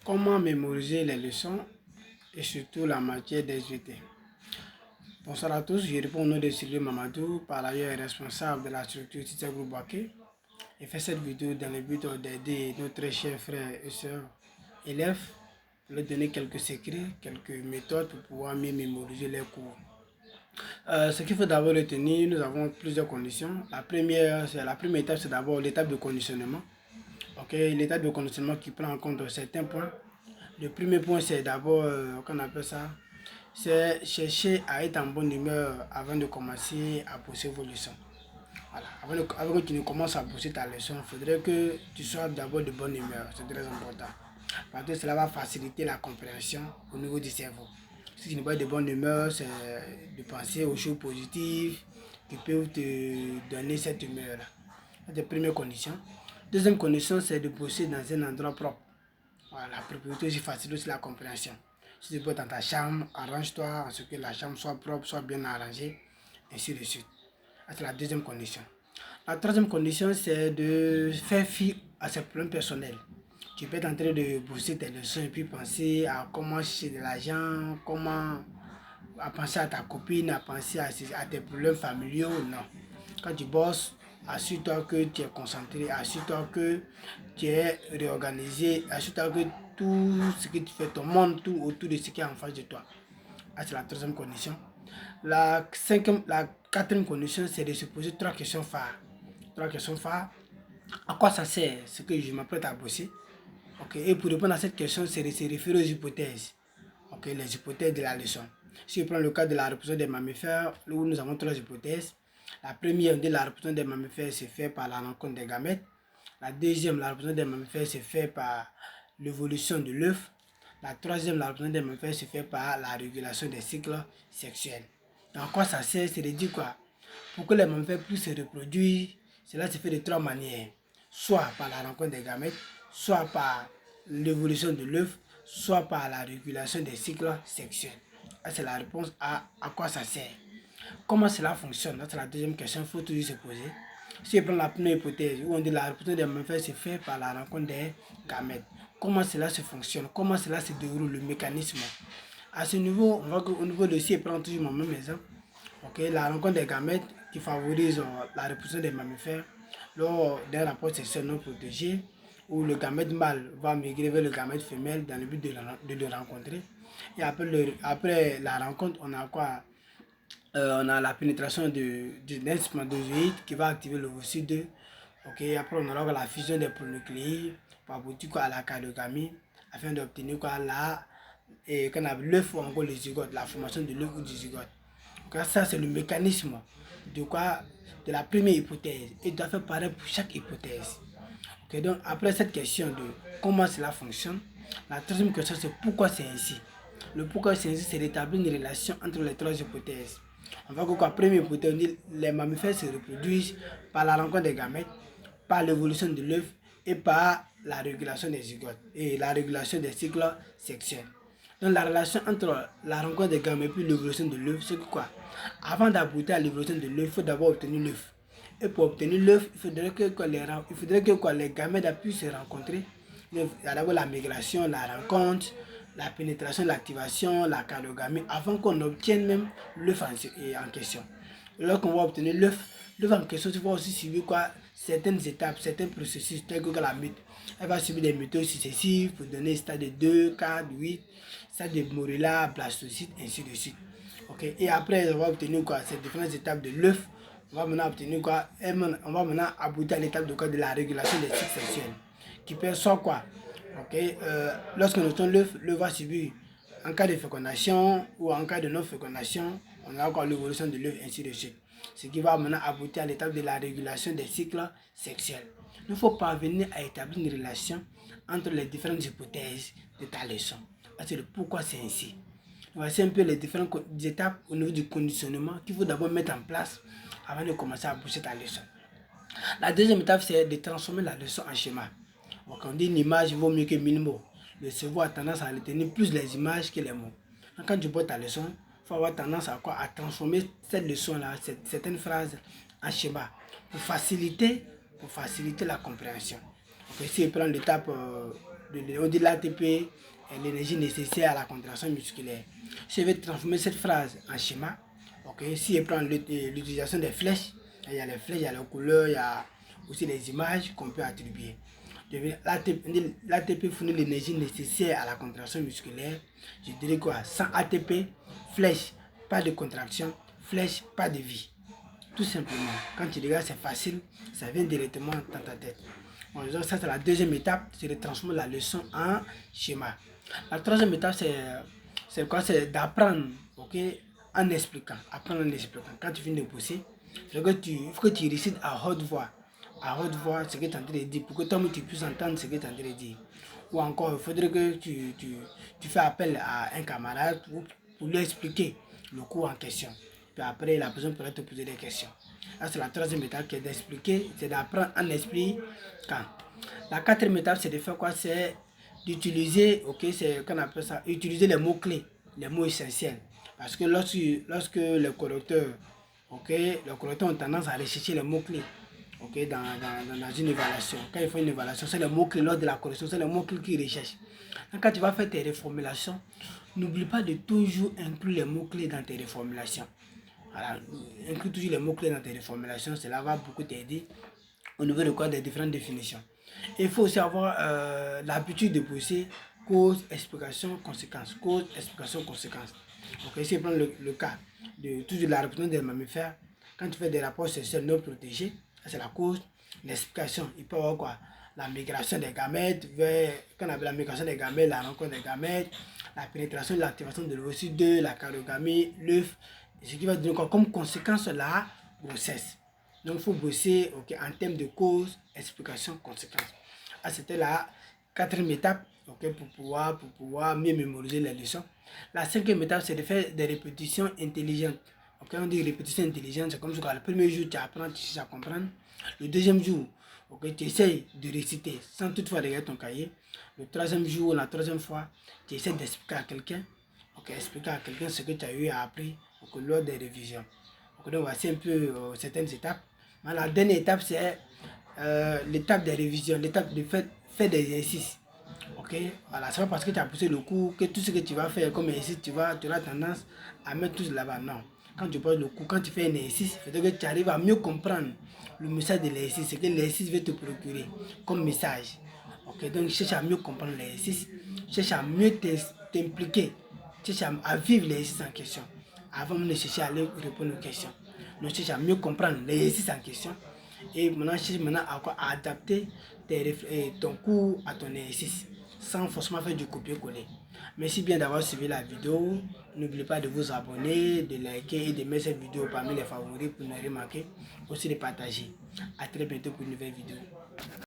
Comment mémoriser les leçons et surtout la matière des SVT. Bonsoir à tous, je réponds au nom de Sylvie Mamadou, par ailleurs responsable de la structure Tita Group Baké. J'ai fait cette vidéo dans le but d'aider nos très chers frères et sœurs élèves, pour leur donner quelques secrets, quelques méthodes pour pouvoir mieux mémoriser les cours. Ce qu'il faut d'abord retenir, nous avons plusieurs conditions. La première étape, c'est d'abord l'étape de conditionnement. L'étape de conditionnement qui prend en compte certains points. Le premier point, c'est d'abord, qu'on appelle ça, c'est chercher à être en bonne humeur avant de commencer à poser vos leçons. Voilà. Avant que tu ne commences à poser ta leçon, il faudrait que tu sois d'abord de bonne humeur. C'est très important. Parce que cela va faciliter la compréhension au niveau du cerveau. Si tu n'es pas de bonne humeur, c'est de penser aux choses positives qui peuvent te donner cette humeur-là. C'est la première condition. Deuxième condition, c'est de bosser dans un endroit propre. Voilà, la propriété aussi facilite aussi la compréhension. Si tu peux dans ta chambre, arrange-toi en ce que la chambre soit propre, soit bien arrangée, ainsi de suite. C'est la deuxième condition. La troisième condition, c'est de faire fi à ses problèmes personnels. Tu peux être en train de bosser tes leçons et puis penser à comment chercher de l'argent, à penser à ta copine, à penser à tes problèmes familiaux. Non. Quand tu bosses, assure-toi que tu es concentré, assure-toi que tu es réorganisé, assure-toi que tout ce que tu fais, ton monde, tout autour de ce qui est en face de toi. C'est la troisième condition. La quatrième condition, c'est de se poser trois questions phares. Trois questions phares. À quoi ça sert ce que je m'apprête à bosser? Et pour répondre à cette question, c'est de se référer aux hypothèses. Les hypothèses de la leçon. Si je prends le cas de la reproduction des mammifères, où nous avons trois hypothèses. La première, de la reproduction des mammifères, c'est fait par la rencontre des gamètes. La deuxième, la reproduction des mammifères, c'est fait par l'évolution de l'œuf. La troisième, la reproduction des mammifères, c'est fait par la régulation des cycles sexuels. Donc, quoi ça sert? C'est de dire quoi? Pour que les mammifères puissent se reproduire, cela se fait de trois manières. Soit par la rencontre des gamètes, soit par l'évolution de l'œuf, soit par la régulation des cycles sexuels. C'est la réponse à quoi ça sert. Comment cela fonctionne? C'est la deuxième question, il faut toujours se poser. Si je prends la première hypothèse, où on dit la reproduction des mammifères se fait par la rencontre des gamètes. Comment cela se fonctionne? Comment cela se déroule, le mécanisme? À ce niveau, on voit qu'au niveau de si je prends toujours mon même exemple. La rencontre des gamètes qui favorise la reproduction des mammifères lors d'un rapport sexuel non protégé, où le gamète mâle va migrer vers le gamète femelle dans le but de le rencontrer. Et après la rencontre, on a quoi? On a la pénétration d'un spermatozoïde qui va activer l'ovocyte 2. Après, on aura la fusion des pronucléides pour aboutir à la cariogamie afin d'obtenir l'œuf ou encore le zygote, la formation de l'œuf ou du zygote. Ça, c'est le mécanisme de la première hypothèse. Et doit faire pareil pour chaque hypothèse. Donc, après cette question de comment cela fonctionne, la troisième question, c'est pourquoi c'est ainsi. Le pourquoi c'est ainsi, c'est d'établir une relation entre les trois hypothèses. On voit que la première hypothèse, on dit les mammifères se reproduisent par la rencontre des gamètes, par l'évolution de l'œuf et par la régulation des zygotes et la régulation des cycles sexuels. Donc la relation entre la rencontre des gamètes et l'évolution de l'œuf, c'est que quoi? Avant d'aboutir à l'évolution de l'œuf, il faut d'abord obtenir l'œuf. Et pour obtenir l'œuf, il faudrait que les gamètes puissent se rencontrer. Il y a d'abord la migration, la rencontre, la pénétration, l'activation, la cariogamie, avant qu'on obtienne même l'œuf en question. Lorsqu'on va obtenir l'œuf en question, il faut aussi suivre certaines étapes, certains processus, tels que la mythe. Elle va suivre des méthodes successives pour donner stade de 2, 4, 8, stade de Morilla, blastocyte, ainsi de suite. Et après, on va obtenir ces différentes étapes de l'œuf. On va maintenant obtenir on va maintenant aboutir à l'étape de la régulation des cycles sexuels. Qui peut soit quoi? Lorsqu'on obtient l'œuf va subir en cas de fécondation ou en cas de non-fécondation, on a encore l'évolution de l'œuf, ainsi de suite. Ce qui va maintenant aboutir à l'étape de la régulation des cycles sexuels. Il faut parvenir à établir une relation entre les différentes hypothèses de ta leçon. C'est le pourquoi c'est ainsi. Voici un peu les différentes étapes au niveau du conditionnement qu'il faut d'abord mettre en place avant de commencer à bosser ta leçon. La deuxième étape, c'est de transformer la leçon en schéma. On dit une image vaut mieux que 1000 mots. Le cerveau a tendance à retenir plus les images que les mots. Donc, quand tu bosses ta leçon, il faut avoir tendance à transformer cette leçon-là, certaines phrases en schéma pour faciliter la compréhension. Si je prends l'étape on dit l'ATP est l'énergie nécessaire à la contraction musculaire. Si je vais transformer cette phrase en schéma, okay, si je prends l'utilisation des flèches, il y a les flèches, il y a les couleurs, il y a aussi les images qu'on peut attribuer. L'ATP fournit l'énergie nécessaire à la contraction musculaire. Je dirais quoi? Sans ATP, flèche, pas de contraction, flèche, pas de vie. Tout simplement. Quand tu regardes, c'est facile, ça vient directement dans ta tête. Bon, donc ça, c'est la deuxième étape, c'est de transformer la leçon en schéma. La troisième étape, c'est quoi? C'est d'apprendre, ok, en expliquant. Apprendre en expliquant. Quand tu finis de bosser, il faut que tu récites à haute voix. À haute voix, ce que tu es en train de dire, pour que toi tu puisses entendre ce que tu es en train de dire. Ou encore, il faudrait que tu fais appel à un camarade pour lui expliquer le cours en question. Puis après, la personne pourra te poser des questions. Là, c'est la troisième étape qui est d'expliquer, c'est d'apprendre en expliquant. La quatrième étape, c'est de faire quoi? C'est d'utiliser, ok, c'est qu'on appelle ça, utiliser les mots-clés, les mots essentiels. Parce que lorsque les correcteurs, ok, les correcteurs ont tendance à rechercher les mots-clés, ok, dans une évaluation. Quand ils font une évaluation, c'est les mots-clés lors de la correction, c'est les mots-clés qu'ils recherchent. Donc, quand tu vas faire tes reformulations, n'oublie pas de toujours inclure les mots-clés dans tes reformulations. Voilà, inclure toujours les mots-clés dans tes reformulations, cela va beaucoup t'aider au niveau de quoi des différentes définitions. Il faut aussi avoir l'habitude de bosser cause, explication, conséquence. Cause, explication, conséquence. Donc ici, je prends le cas de toujours la reproduction des mammifères. Quand tu fais des rapports sexuels non protégés, c'est la cause. L'explication, il peut y avoir quoi? La migration des gamètes, quand on appelle la migration des gamètes, la rencontre des gamètes, la pénétration et l'activation de l'ovocyte 2, la cariogamie, l'œuf, ce qui va donner comme conséquence la grossesse. Donc il faut bosser, okay, en termes de cause, explication, conséquence. Ah, c'était la quatrième étape, okay, pour pouvoir mieux mémoriser les leçons. La cinquième étape, c'est de faire des répétitions intelligentes. Okay, on dit répétition intelligente, c'est comme ça que le premier jour tu apprends, tu sais à comprendre. Le deuxième jour, okay, tu essayes de réciter sans toutefois regarder ton cahier. Le troisième jour, la troisième fois, tu essaies d'expliquer à quelqu'un, okay, expliquer à quelqu'un ce que tu as eu à apprendre, okay, lors des révisions. Okay, donc voici un peu certaines étapes. Mais la dernière étape, c'est l'étape des révisions, l'étape de faire des exercices. Ok, voilà, c'est pas parce que tu as poussé le cours que tout ce que tu vas faire comme exercice, tu auras tendance à mettre tout là-bas. Non. Quand tu poses le cours, quand tu fais un exercice, il faut que tu arrives à mieux comprendre le message de l'exercice, ce que l'exercice veut te procurer comme message. Ok, donc cherche à mieux comprendre l'exercice, cherche à mieux t'impliquer, cherche à vivre l'exercice en question avant de chercher à aller répondre aux questions. Donc cherche à mieux comprendre l'exercice en question et maintenant cherche à adapter ton cours à ton exercice sans forcément faire du copier-coller. Merci bien d'avoir suivi la vidéo. N'oubliez pas de vous abonner, de liker et de mettre cette vidéo parmi les favoris pour ne rien manquer. Aussi de partager. A très bientôt pour une nouvelle vidéo.